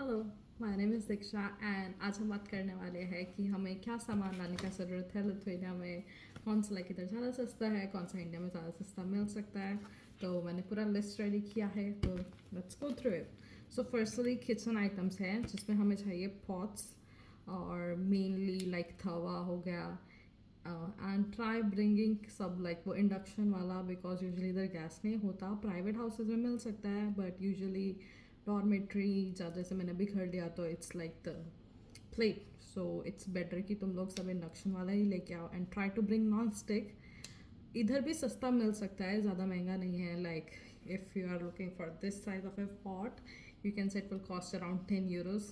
Hello, my name is Diksha and आज हम बात करने वाले हैं कि हमें क्या सामान लाने का ज़रूरत है लिथुआनिया में। कौन सा लाइक इधर ज़्यादा सस्ता है, कौन सा इंडिया में ज़्यादा सस्ता मिल सकता है। तो मैंने पूरा लिस्ट रेडी किया है, तो let's go through it. So firstly kitchen items हैं जिसमें हमें चाहिए पॉट्स और मेनली लाइक तवा हो गया। एंड ट्राई ब्रिंगिंग सब लाइक वो इंडक्शन वाला, बिकॉज यूजली इधर गैस नहीं होता। प्राइवेट हाउसेज में मिल सकता है बट यूजली डॉर्मेट्री जैसे मैंने अभी घर लिया तो it's like the plate, so it's better कि तुम लोग सब इंडक्शन वाला ही लेके आओ and try to bring non stick. इधर भी सस्ता मिल सकता है, ज़्यादा महंगा नहीं है। Like if you are looking for this size of a pot you can say it will cost around 10 euros.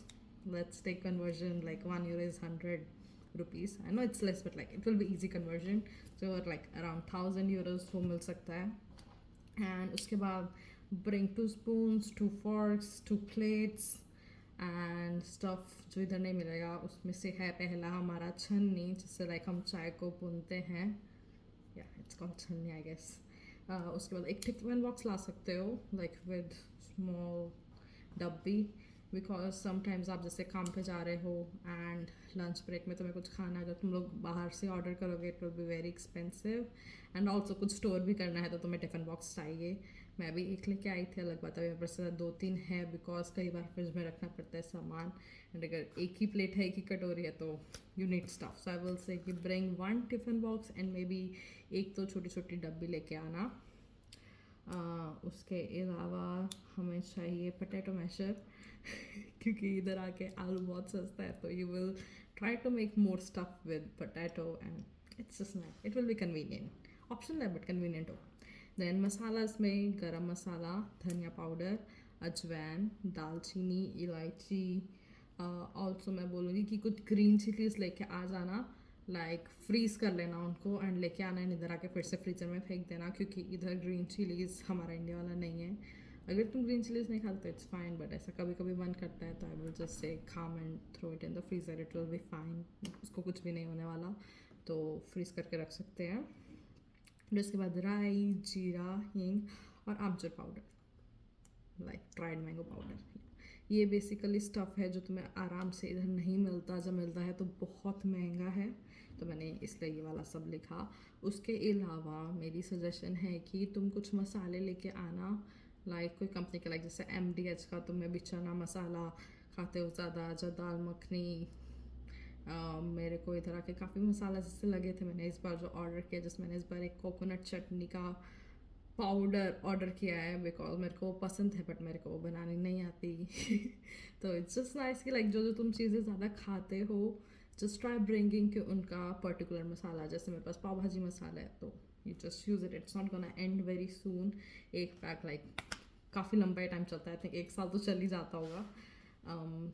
Let's take conversion, like 1 euro is 100 rupees. I know it's less but like it will be easy conversion. So like around 1000 euros वो मिल सकता है। And उसके बाद bring 2 spoons, 2 forks, 2 plates and stuff. जो इधर नहीं मिलेगा उसमें से है पहला हमारा छन्नी, जिससे लाइक हम चाय को भूनते हैं। या इट्स कॉल्ड छन्नी आई गेस। उसके बाद एक टिफिन बॉक्स ला सकते हो लाइक विद स्मॉल डब्बी, बिकॉज समटाइम्स आप जैसे काम पे जा रहे हो एंड लंच ब्रेक में तुम्हें कुछ खाना, अगर तुम लोग बाहर से ऑर्डर करोगे it will be very expensive and also कुछ स्टोर भी करना है तो तुम्हें टिफ़िन बॉक्स चाहिए। मैं भी एक लेके आई थी, अलग बात है मेरे पास 2-3 है बिकॉज कई बार फ्रिज में रखना पड़ता है सामान। एंड अगर एक ही प्लेट है, एक ही कटोरी है तो you need stuff. So I will say कि bring 1 tiffin box and maybe एक तो छोटी छोटी डब्बी लेके आना। उसके अलावा हमें चाहिए पोटैटो मैशर क्योंकि इधर आके आलू बहुत सस्ता है, तो you will try to make more stuff with potato and it's just nice, it will be convenient. Option है बट कन्वीनियंट हो। देन मसालास में गरम मसाला, धनिया पाउडर, अजवाइन, दालचीनी, इलायची। ऑल्सो मैं बोलूँगी कि कुछ ग्रीन चिलीज लेके आ जाना, लाइक फ्रीज़ कर लेना उनको एंड लेके आना एंड इधर आके फिर से फ्रीजर में फेंक देना, क्योंकि इधर ग्रीन चिलीज़ हमारा इंडिया वाला नहीं है। अगर तुम ग्रीन चिलीज़ नहीं खाते तो इट्स फाइन, बट ऐसा कभी कभी मन करता है तो आई विल जस्ट से काम and throw it in the freezer, it will be fine. उसको कुछ भी नहीं होने वाला, तो फ्रीज़ करके रख सकते हैं। फिर उसके बाद राई, जीरा, हींग और आमचूर powder, like dried mango powder. ये बेसिकली स्टफ़ है जो तुम्हें आराम से इधर नहीं मिलता, जब मिलता है तो बहुत महंगा है, तो मैंने इसलिए ये वाला सब लिखा। उसके अलावा मेरी सजेशन है कि तुम कुछ मसाले लेके आना, लाइक कोई कंपनी के, लाइक जैसे MDH का तुम्हें भी चना मसाला खाते हो ज़्यादा, जो दाल मखनी। मेरे को इधर आके काफ़ी मसाला जैसे लगे थे, मैंने इस बार जो ऑर्डर किया, जिसमें मैंने इस बार एक कोकोनट चटनी का पाउडर ऑर्डर किया है बिकॉज मेरे को पसंद है बट मेरे को बनानी नहीं आती तो इट्स जस्ट नाइस कि लाइक जो जो तुम चीज़ें ज़्यादा खाते हो जस्ट ट्राई ब्रिंगिंग कि उनका पर्टिकुलर मसाला, जैसे मेरे पास पाव भाजी मसाला है तो you just use it, it's not gonna and very soon. एक पैक लाइक काफ़ी लंबा टाइम चलता है, आई थिंक 1 साल तो चल ही जाता होगा।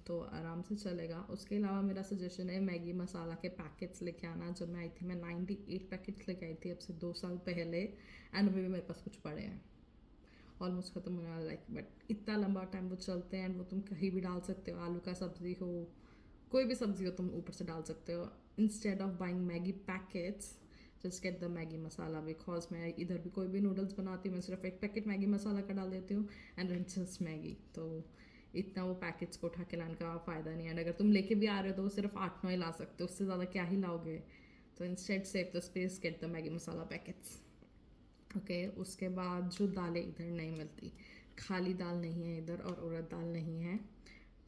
तो आराम से चलेगा। उसके अलावा मेरा सजेशन है मैगी मसाला के पैकेट्स लेके आना। जब मैं आई थी मैं 98 पैकेट्स लेके आई थी अब से 2 साल पहले, एंड अभी भी मेरे पास कुछ पड़े हैं, ऑलमोस्ट ख़त्म होने वाला, लाइक बट इतना लंबा टाइम वो चलते हैं एंड वो तुम कहीं भी डाल सकते हो। आलू का सब्ज़ी हो, कोई भी सब्ज़ी हो, तुम ऊपर से डाल सकते हो। Instead of buying Maggi packets just get the Maggi masala, because मैं इधर भी कोई भी नूडल्स बनाती हूँ मैं सिर्फ एक पैकेट मैगी मसाला का डाल देती हूँ एंड इट्स जस्ट मैगी, तो इतना वो पैकेट्स को उठा के लाने का फ़ायदा नहीं है। एंड अगर तुम लेके भी आ रहे हो तो वो सिर्फ 8-9 ही ला सकते हो, उससे ज़्यादा क्या ही लाओगे। तो instead save the space, get the Maggi masala packets. Okay, उसके बाद जो दालें इधर नहीं मिलती, खाली दाल नहीं है इधर और उड़द दाल नहीं है,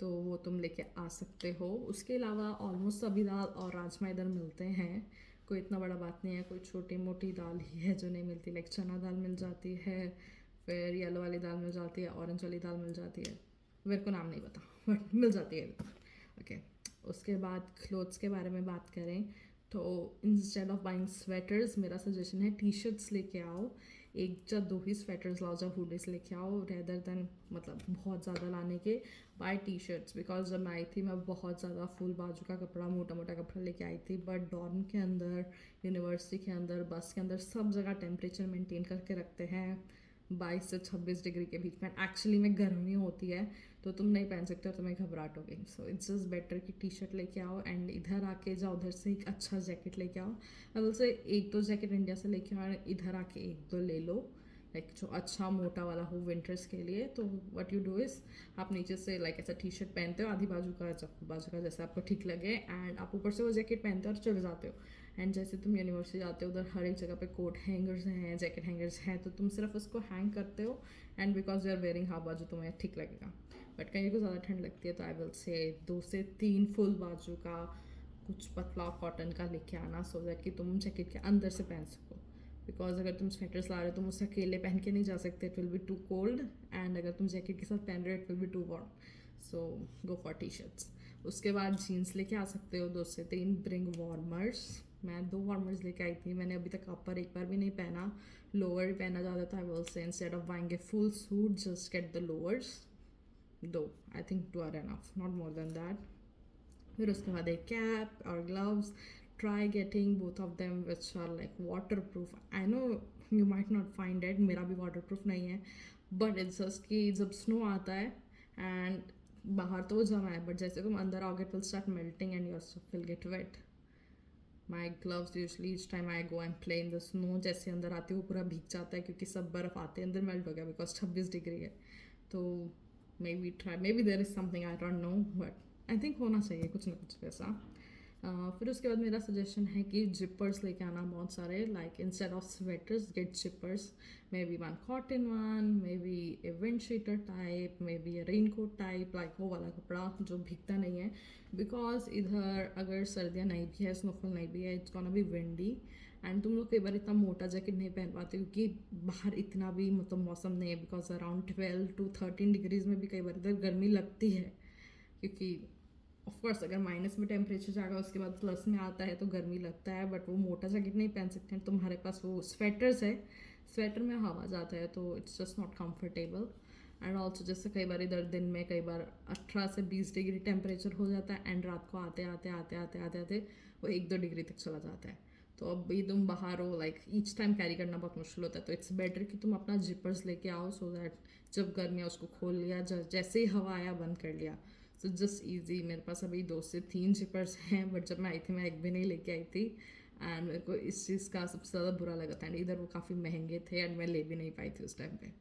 तो वो तुम लेके आ सकते हो। उसके अलावा ऑलमोस्ट सभी दाल और राजमा इधर मिलते हैं, कोई इतना बड़ा बात नहीं है। कोई छोटी मोटी दाल ही है जो नहीं मिलती, लाइक चना दाल मिल जाती है, फिर येलो वाली दाल मिल जाती है, ऑरेंज वाली दाल मिल जाती है, मेरे को नाम नहीं पता बट मिल जाती है। ओके, उसके बाद क्लोथ्स के बारे में बात करें तो इंस्टेड ऑफ बाइंग स्वेटर्स मेरा सजेशन है टी शर्ट्स लेके आओ। एक या दो ही स्वेटर्स लाओ, जब हुडीज लेके आओ, रेदर देन मतलब बहुत ज़्यादा लाने के बाय टी शर्ट्स। बिकॉज जब मैं आई थी मैं बहुत ज़्यादा फुल बाजू का कपड़ा, मोटा मोटा कपड़ा लेके आई थी, बट डॉर्म के अंदर, यूनिवर्सिटी के अंदर, बस के अंदर सब जगह टेम्परेचर मेंटेन करके रखते हैं 22 से 26 डिग्री के बीच में। एक्चुअली में गर्मी होती है तो तुम नहीं पहन सकते हो, तुम्हें घबराहट होगी। सो इट्स जस्ट बेटर कि टी शर्ट लेके आओ एंड इधर आके जाओ, उधर से एक अच्छा जैकेट लेके आओ। अब से एक दो जैकेट इंडिया से लेके आओ, इधर आके एक दो ले लो, लाइक जो अच्छा मोटा वाला हो विंटर्स के लिए। तो व्हाट यू डू इज़ आप नीचे से लाइक ऐसा टी शर्ट पहनते हो आधी बाजू का जैसे आपको ठीक लगे, एंड आप ऊपर से वो जैकेट पहनते हो और चले जाते हो। एंड जैसे तुम यूनिवर्सिटी जाते हो उधर हर एक जगह पे कोट हैंगर्स हैं, जैकेट हैंगर्स हैं, तो तुम सिर्फ उसको हैंग करते हो, and because you are wearing half बाजू तुम्हें ठीक लगेगा। बट कहीं को ज़्यादा ठंड लगती है तो आई विल से 2 से 3 फुल बाजू का कुछ पतला कॉटन का लेके आना, सो दैट कि तुम जैकेट के अंदर से पहन सको। बिकॉज अगर तुम स्वेटर्स ला रहे हो तुम उससे अकेले पहन के नहीं जा सकते, it will be too cold, and अगर तुम जैकेट के साथ पहन रहे हो it will be too warm. So go for T shirts. उसके बाद जीन्स लेके आ सकते हो 2 से 3। Bring warmers. मैं 2 वार्मर्स लेके आई थी, मैंने अभी तक अपर एक बार भी नहीं पहना, लोअर पहना ज़्यादा था। I will say instead of buying a full suit just get the lowers, though I think 2 are enough, not more than that. फिर उसके बाद एक कैप और gloves. Try getting both of them which are like waterproof. I know you might not find it, मेरा भी water proof नहीं है, but it's just कि जब स्नो आता है एंड बाहर तो वो जमा है, बट जैसे तुम अंदर आओगे it will start melting and your stuff will get wet. My gloves usually each time I go and play in the snow, जैसे अंदर आती है वो पूरा भीग जाता है क्योंकि सब बर्फ आते हैं अंदर मेल्ट हो गया बिकॉज 26 डिग्री है। तो may be try, may be there is something I don't know, but I think होना चाहिए कुछ ना कुछ वैसा। फिर उसके बाद मेरा सजेशन है कि जिपर्स लेके आना बहुत सारे, like instead of sweaters get zippers, maybe 1 cotton 1, maybe a windcheater type, maybe a raincoat type, like वो वाला कपड़ा जो भीगता नहीं है। बिकॉज इधर अगर सर्दियाँ नहीं भी है, स्नोफॉल नहीं भी है, it's gonna be windy, and तुम लोग कई बार इतना मोटा जैकेट नहीं पहन पाते क्योंकि बाहर इतना भी मतलब मौसम नहीं है, बिकॉज अराउंड 12 to 13 डिग्रीज में भी कई बार इधर गर्मी लगती है, क्योंकि ऑफकोर्स अगर माइनस में टेम्परेचर जाएगा उसके बाद प्लस में आता है तो गर्मी लगता है, बट वो मोटा जैकेट नहीं पहन सकते हैं। तुम्हारे पास वो स्वेटर्स है, स्वेटर में हवा जाता है तो it's just not comfortable. And also जैसे कई बार इधर दिन में कई बार 18 से 20 डिग्री टेम्परेचर हो जाता है, एंड रात को आते आते आते आते आते आते वो 1-2 डिग्री तक चला जाता है। तो अब भी तुम बाहर हो, लाइक ईच टाइम कैरी करना बहुत मुश्किल होता है, तो इट्स बेटर कि तुम अपना जिपर्स लेके आओ, सो दैट जब गर्मी है उसको खोल लिया, जैसे ही हवा आया बंद कर लिया। So just easy. मेरे पास अभी 2 से 3 जिपर्स हैं, बट जब मैं आई थी मैं एक भी नहीं लेके आई थी, एंड मेरे को इस चीज़ का सबसे ज़्यादा बुरा लगा था, एंड इधर वो काफ़ी महंगे थे एंड मैं ले भी नहीं पाई थी उस टाइम पे।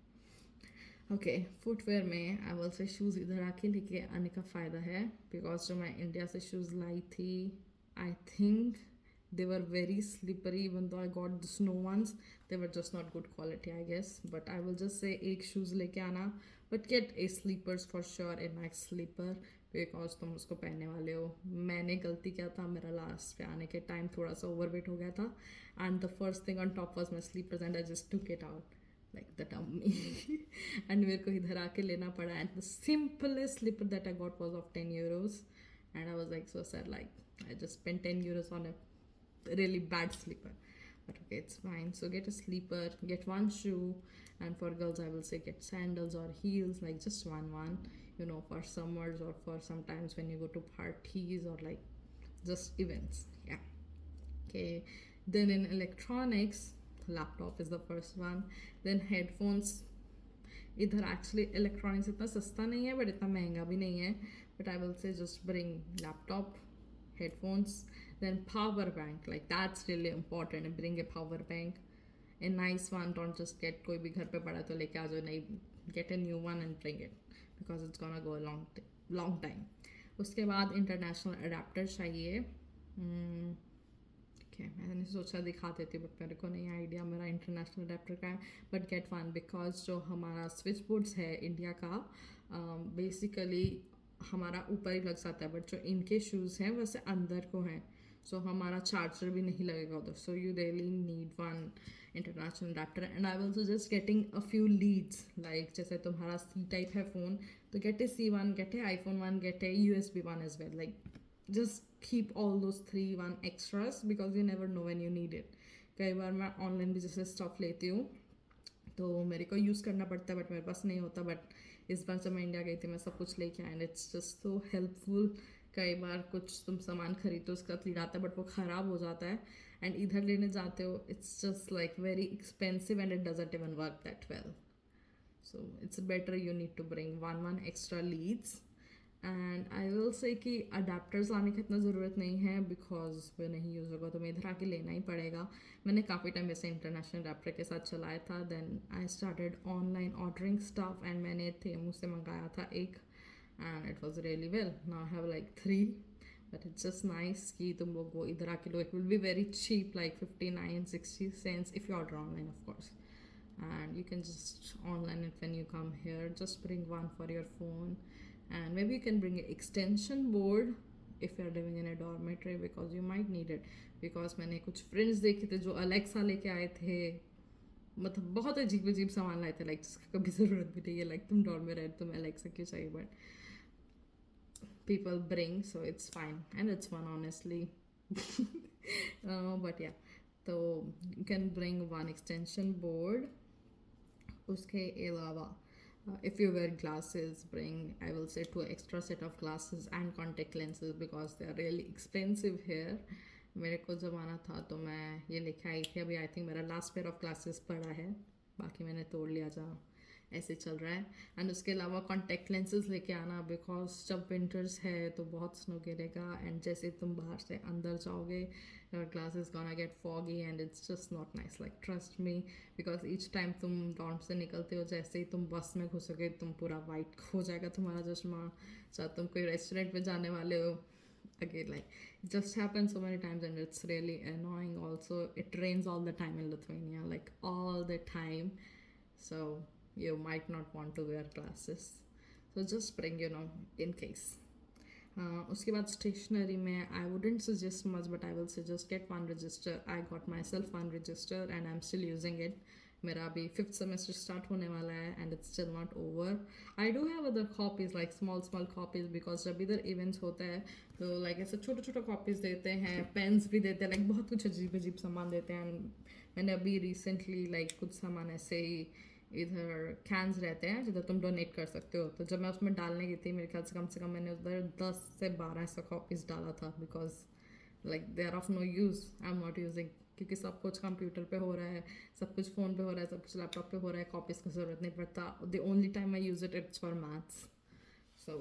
ओके, फुटवेयर में आई विल से शूज़ इधर आके लेके आने का फ़ायदा है, बिकॉज जो मैं इंडिया से शूज़ लाई थी I think they were very slippery, even though I got the snow ones, they were just not good quality I guess, but I will just say एक shoes लेके आना, but get a sleepers for sure, a nice sleeper, because तुम उसको पहनने वाले हो। मैंने गलती किया था, मेरा लास्ट पे आने के टाइम थोड़ा सा ओवरवेट हो गया था, and the first thing on top was my slippers and I just took it out like the dummy and मेरे को इधर आके लेना पड़ा, and the simplest slipper that I got was of 10 euros, and I was like so sad, like I just spent 10 euros on a really bad sleeper, but okay, it's fine. So get a sleeper, get one shoe, and for girls I will say get sandals or heels, like just one, you know, for summers or for sometimes when you go to parties or like just events. Yeah. Okay, then in electronics, laptop is the first one, then headphones. इधर actually electronics इतना सस्ता नहीं है but इतना महंगा भी नहीं है, बट आई विल से just bring laptop, headphones, then power bank, like that's really important. Bring a power bank, a nice one, don't just get कोई भी घर पे पड़ा तो लेके आ जाओ, नहीं, get a new one and bring it because it's gonna go a long time. उसके बाद इंटरनेशनल अडेप्टर चाहिए। ठीक है, मैंने सोचा दिखा देती, बट मेरे को नहीं आइडिया मेरा इंटरनेशनल अडेप्टर का है, बट गेट वन, बिकॉज जो हमारा स्विच बोर्ड्स है इंडिया का बेसिकली हमारा ऊपर ही लग जाता है, बट जो इनके शूज़ हैं वैसे अंदर को हैं, सो हमारा चार्जर भी नहीं लगेगा उधर, so you really need one international adapter. And I will suggest getting a few leads, like जैसे तुम्हारा C टाइप है फ़ोन तो get a C1, get a iPhone 1, get a USB 1 as well, like just keep all those 3 1 extras because you never know when you need it. कई बार मैं online भी जैसे stuff लेती हूँ तो मेरे को यूज़ करना पड़ता है, बट मेरे पास नहीं होता, बट इस बार जब मैं इंडिया गई थी मैं सब कुछ लेके आई, and it's just so helpful. कई बार कुछ तुम सामान खरीदो उसका लीड आता है बट वो ख़राब हो जाता है, एंड इधर लेने जाते हो it's just like very expensive and it doesn't even work that well, so it's better you need to bring one extra leads, and I will say कि अडेप्टर्स लाने की इतना ज़रूरत नहीं है बिकॉज वो नहीं यूज़ होगा तो मैं इधर आके लेना ही पड़ेगा. मैंने काफ़ी टाइम वैसे इंटरनेशनल अडेप्टर के साथ चलाया था. Then I started online ordering stuff and मैंने थेमू से मंगाया था एक and it was really well. Now I have like 3 but it's just nice कि तुम लोग वो इधर आके लो. It will be very cheap like 59-60 cents if you order online of course, and you can just online it when you come here. Just bring one for your phone and maybe you can bring an extension board if you're living in a dormitory because you might need it. Because मैंने कुछ friends देखे थे जो Alexa लेके आए थे, मतलब बहुत अजीब अजीब सामान लाए थे लाइक जिसका कभी ज़रूरत भी नहीं है. लाइक तुम डॉर्म में रहे तुम्हें Alexa क्यों चाहिए, but people bring, so it's fine and it's fun honestly. But yeah, so you can bring one extension board. Uske alawa, if you wear glasses, bring, I will say, 2 extra set of glasses and contact lenses because they are really expensive here. मेरे को जब आना था तो मैं ये लेके आई थी. अभी आई थिंक मेरा लास्ट पेयर ऑफ ग्लासेस पड़ा है, बाकी मैंने तोड़ लिया जहाँ ऐसे चल रहा है. एंड उसके अलावा कॉन्टैक्ट लेंसेज लेके आना बिकॉज जब विंटर्स है तो बहुत स्नो गिरेगा एंड जैसे तुम बाहर से अंदर जाओगे your glasses gonna get foggy and it's just not nice. Like trust me, because each time तुम डॉर्म से निकलते हो जैसे ही तुम बस में घुसोगे तुम पूरा वाइट हो जाएगा तुम्हारा चश्मा. चाहे तुम कोई रेस्टोरेंट में जाने वाले हो, again like it just happens so many times and it's really annoying. Also it rains all the time in Lithuania, like all the time, so you might not want to wear glasses, so just bring, you know, in case. उसके बाद stationery में I wouldn't suggest much but I will suggest get one register. I got my self one register and I am still using it. मेरा अभी 5th semester start होने वाला है and it's still not over. I do have other copies like small copies because जब इधर events होता है तो लाइक ऐसे छोटे कॉपीज़ देते हैं, पेन्स भी देते हैं, लाइक बहुत कुछ अजीब अजीब सामान देते हैं. मैंने अभी रिसेंटली लाइक कुछ सामान ऐसे ही इधर कैंस रहते हैं जिधर तुम डोनेट कर सकते हो, तो जब मैं उसमें डालने गई थी मेरे ख्याल से कम मैंने उधर 10 से 12 ऐसा कॉपीज़ डाला था because like they are of no use. I am not using क्योंकि सब कुछ कंप्यूटर पे हो रहा है, सब कुछ फ़ोन पे हो रहा है, सब कुछ लैपटॉप पे हो रहा है. कॉपीज़ की ज़रूरत नहीं पड़ता. The only time I use it it's for maths, so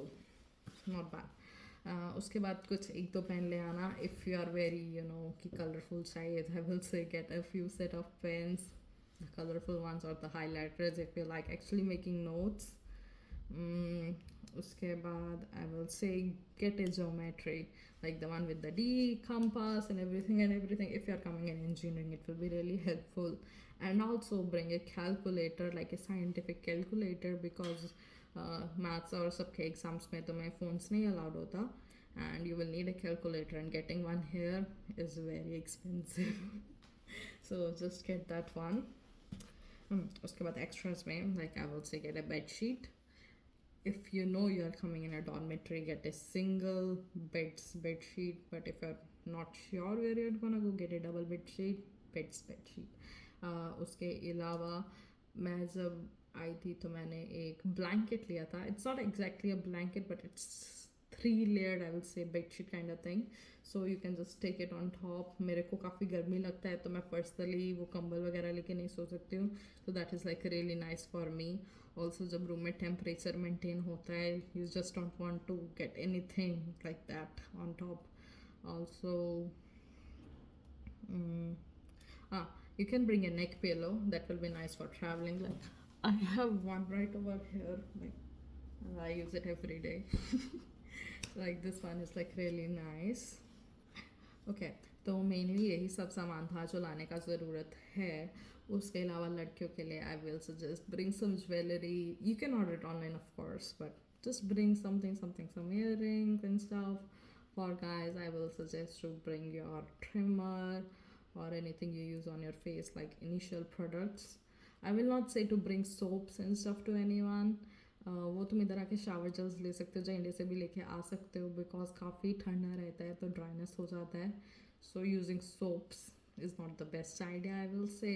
not bad. उसके बाद कुछ एक दो पेन ले आना if you are very you know कि कलरफुल चाहिए. I will say get a few set of pens, the colorful ones or the highlighters if you like actually making notes. Uske baad I will say get a geometry like the one with the D compass and everything. If you're coming in engineering it will be really helpful. And also bring a calculator, like a scientific calculator, because maths और सबके exams में तो मैं phones नहीं allowed होता and you will need a calculator and getting one here is very expensive. So just get that one. उसके बाद extras में like I will say get a bed sheet. If you know you are coming in a dormitory get a single bed sheet, but if you are not sure where you are gonna go get a double bed sheet. उसके अलावा मैं जब आई थी तो मैंने एक blanket लिया था. It's not exactly a blanket but it's 3 layered I will say bedsheet kind of thing, so you can just take it on top. मेरे को काफ़ी गर्मी लगता है तो मैं पर्सनली वो कंबल वगैरह लेके नहीं सो सकती हूँ, तो that is like really nice for me. Also जब रूम में टेम्परेचर मेंटेन होता है you just don't want to get anything like that on top. Also you can bring a neck pillow, that will be nice for traveling. Like I have one right over here, like I use it every day. Like this one is like really nice. Okay, तो mainly यही सब सामान था जो लाने का ज़रूरत है. उसके अलावा लड़कियों के लिए I will suggest bring some jewellery. You can order it online of course but just bring something some earrings and stuff. For guys I will suggest to bring your trimmer or anything you use on your face like initial products. I will not say to bring soaps and stuff to anyone. वो तुम इधर आके shower gels ले सकते हो, जो India से भी लेके आ सकते हो बिकॉज काफ़ी ठंडा रहता है तो ड्राइनेस हो जाता है. So using soaps is not the best idea I will से.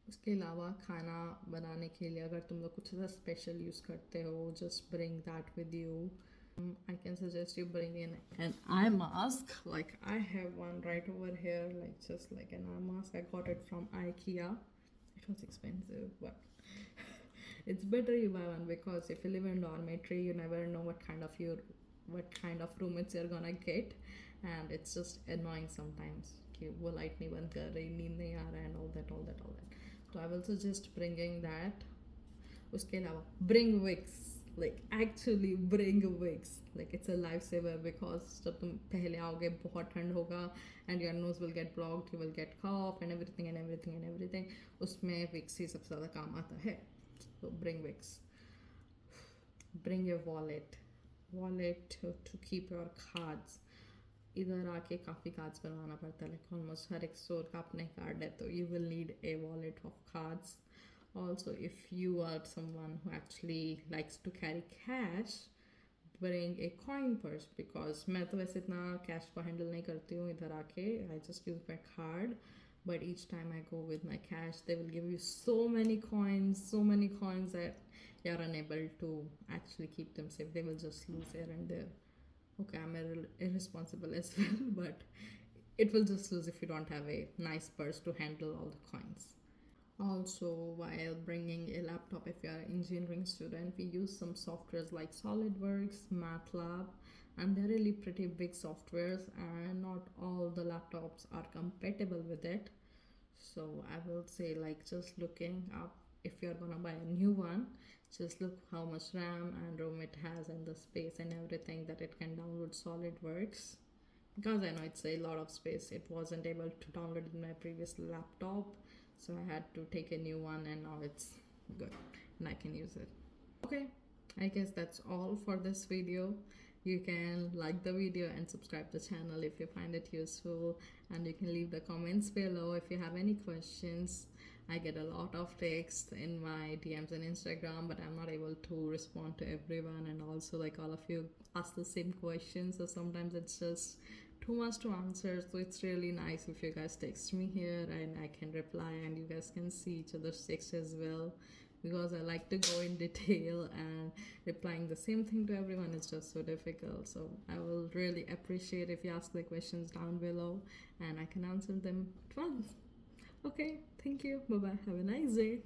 उसके अलावा खाना बनाने के लिए अगर तुम लोग कुछ ऐसा स्पेशल यूज़ करते हो just bring that with you. I can suggest you bring in an eye mask. Like I have one right over here, like just like an eye mask. I got it from IKEA. It was expensive, but It's better you buy one, because if you live in dormitory, you never know what kind of roommates you're gonna get, and it's just annoying sometimes कि वो light नहीं बंद कर रही, नींद नहीं आ रहा, and all that. So I will suggest bringing that. उसके अलावा bring wigs, like actually bring wigs, like it's a lifesaver, because जब तुम पहले आओगे बहुत ठंड होगा and your nose will get blocked, you will get cough and everything. उसमें wigs ही सबसे ज़्यादा काम आता है. So bring wigs. Bring your wallet to keep your cards. इधर आके काफ़ी कार्ड्स बनवाना पड़ता है, लाइक ऑलमोस्ट हर एक स्टोर का अपना कार्ड है, तो you will need a wallet of cards. Also, if you are someone who actually likes to carry cash, bring a coin purse, because मैं तो वैसे इतना cash को handle नहीं करती हूँ इधर आके. I just use my card, but each time I go with my cash, they will give you so many coins that you're unable to actually keep them safe. They will just lose here and there. Okay, I'm irresponsible as well, but it will just lose if you don't have a nice purse to handle all the coins. Also, while bringing a laptop, if you are an engineering student, we use some softwares like SolidWorks, MATLAB, and they're really pretty big softwares, and not all the laptops are compatible with it. So I will say, like, just looking up, if you're gonna buy a new one, just look how much RAM and ROM it has and the space and everything that it can download SolidWorks, because I know it's a lot of space. It wasn't able to download in my previous laptop, so I had to take a new one, and now it's good and I can use it. Okay, I guess that's all for this video. You can like the video and subscribe to the channel if you find it useful, and you can leave the comments below if you have any questions. I get a lot of text in my DMs and Instagram, but I'm not able to respond to everyone, and also like all of you ask the same questions, so sometimes it's just too much to answer. So it's really nice if you guys text me here and I can reply, and you guys can see each other's text as well, because I like to go in detail, and replying the same thing to everyone is just so difficult. So I will really appreciate if you ask the questions down below and I can answer them at once. Okay, thank you. Bye bye. Have a nice day.